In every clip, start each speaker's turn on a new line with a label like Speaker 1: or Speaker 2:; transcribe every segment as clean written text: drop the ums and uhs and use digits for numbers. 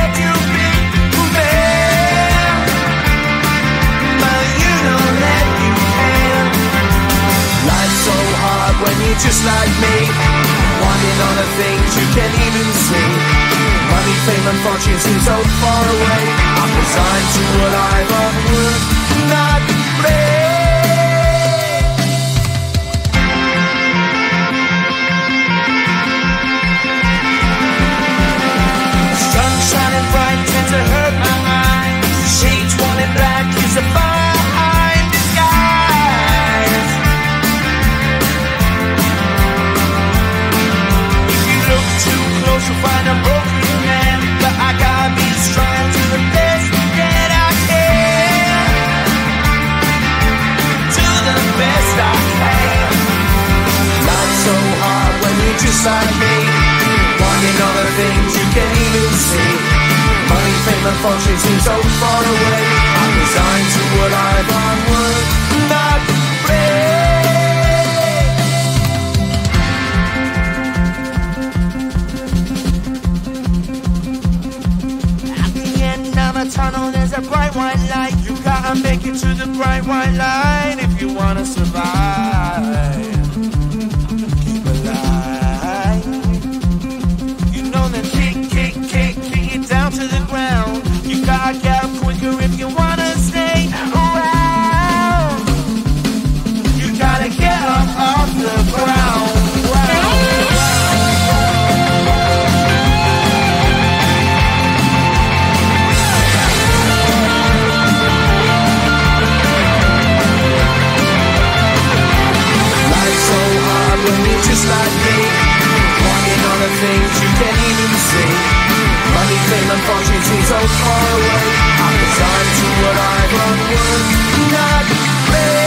Speaker 1: let you be man, but you don't let you can. Life's so hard when you're just like me, wanting all the things you can't even see. Money, fame and fortune seem so far away. I'm resigned to what I've would not play. Sun shining bright tends to hurt my mind. Shades worn in black is a fine disguise. If you look too close you'll find a broken man, but I gotta be strong to the best that I can. To the best I can. Life's so hard when you're just like me, wanting all the things you can't even see. Money, fame and fortune seem so far away. I'm resigned to what I've would not play. At the end of a tunnel there's a bright white light. You gotta make it to the bright white light if you wanna survive. Keep alive. You know that kick it down to the ground. You gotta get up quicker if you wanna stay around. You gotta get up off the ground. Life's so hard when you're just like me, wanting all the things you can't even see. Money, fame and fortune seem so far away. I'm resigned to what I've would not play.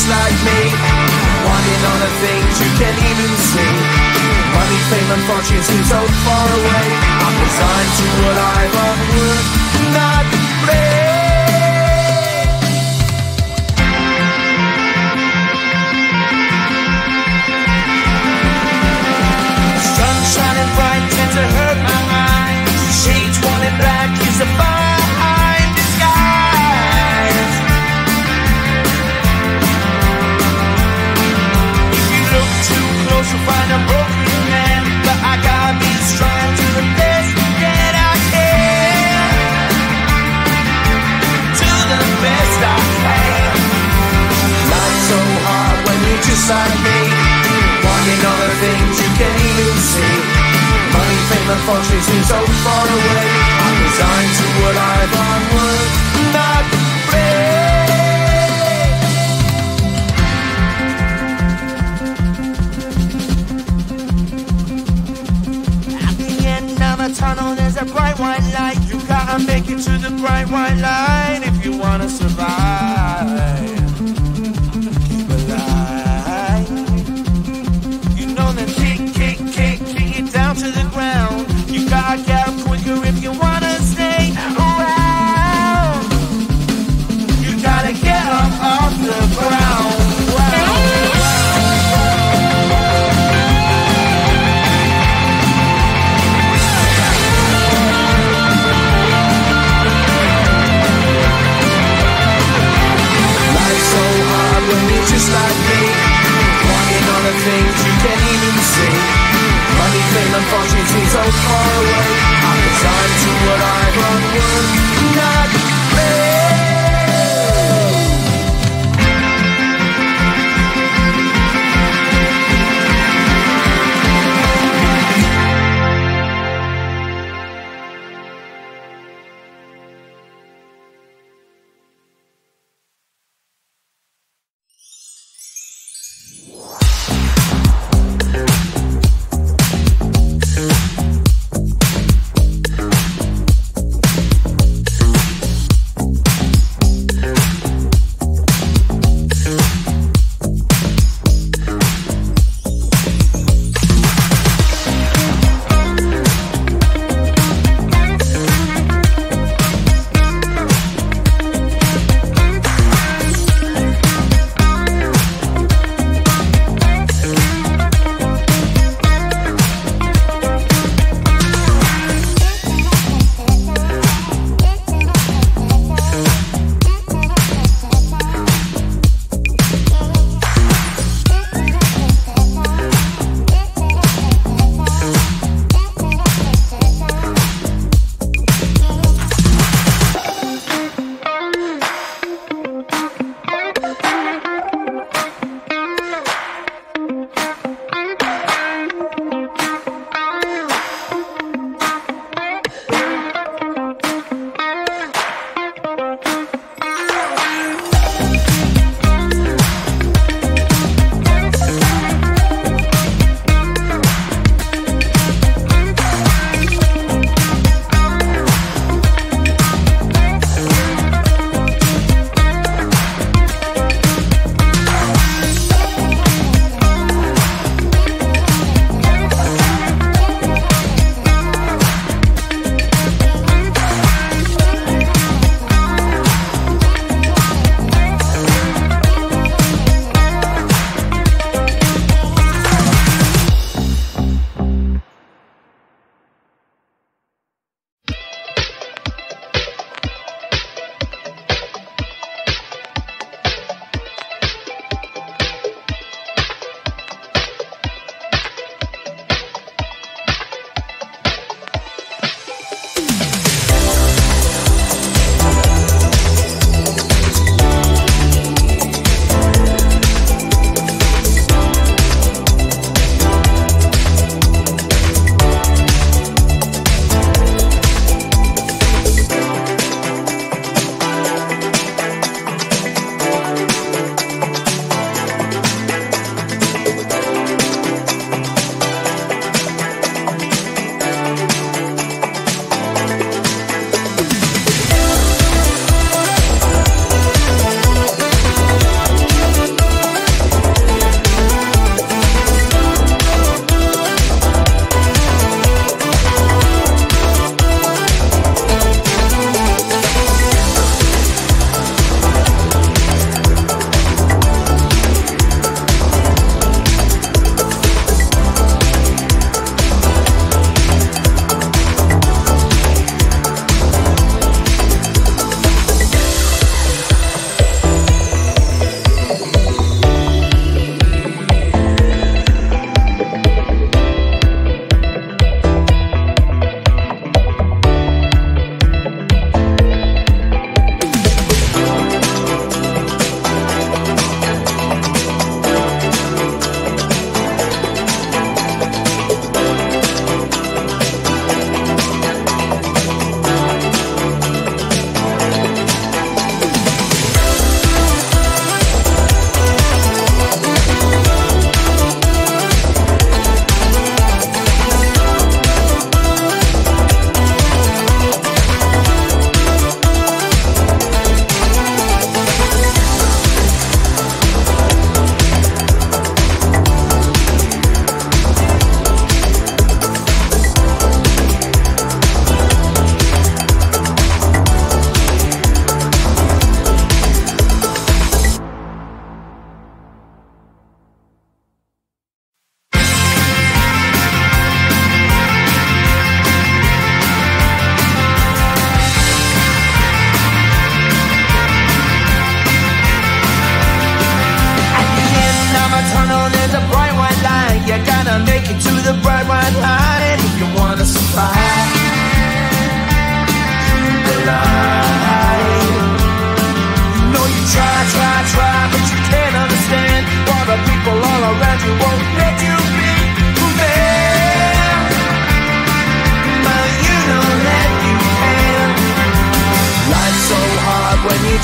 Speaker 1: just like me, wanting all the things you can't even see. Money, fame and fortune seem so far away. I'm resigned to what I've unworked, not play. Sun shining bright tends to hurt my mind. Shades worn in black is a fine disguise. If you look too close you'll find a broken man, but I gotta be strong to the best that I can. To the best I can. Life's so hard when you're just like me, wanting all the things you can't even see. Money, fame and fortune seem so far away. I'm resigned to what I've unworked, not play. At the end of a tunnel there's a bright white light. You gotta make it to the bright white light if you wanna survive. Keep alive. You know that kick it down to the ground. You gotta get up quicker if you wanna stay around. You gotta get up off the ground.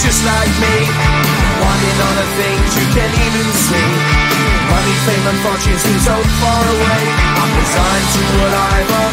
Speaker 1: just like me, wanting all the things you can't even see. Money, fame and fortune seem so far away. I'm resigned to what I've